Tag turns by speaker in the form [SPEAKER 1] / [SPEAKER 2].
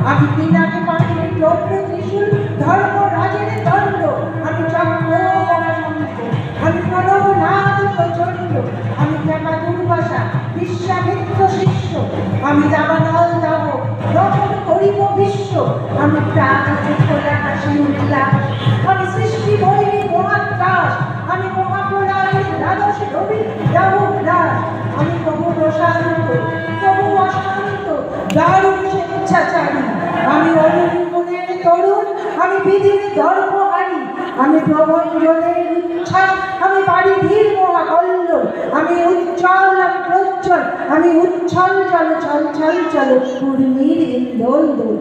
[SPEAKER 1] আমি পিনাকে পাখির দ্রব্য ত্রিশূল ধর্ম রাজের দণ্ড, আমি চক্র আমি প্রণব নাদ প্রচণ্ড, আমি খ্যাপা দুর্বাসা বিশ্বামিত্র শিষ্য, আমি দাবানল দাব দমন করিব বিশ্ব, আমি প্রাণ চক্ষুরাকাশে উল্লাস, আমি সৃষ্টি বৈরী মহাকাশ, আমি মহাপ্রলয়ের দ্বাদশ রবি রাহুগ্রাস, আমি প্রভু প্রশান্ত প্রভু অশান্ত দারুণ স্বেচ্ছাচারী, আমি অরুণ গুণের তরুণ, আমি বিধির দর্পহারী, আমি প্রভঞ্জনের উচ্ছ্বাস, আমি পারিধীর মহাকল্ল, আমি উজ্জ্বল আমি প্রজ্জ্বল, আমি উচ্ছল জল চল চল চল পূর্ণির ইন্দোল দোল।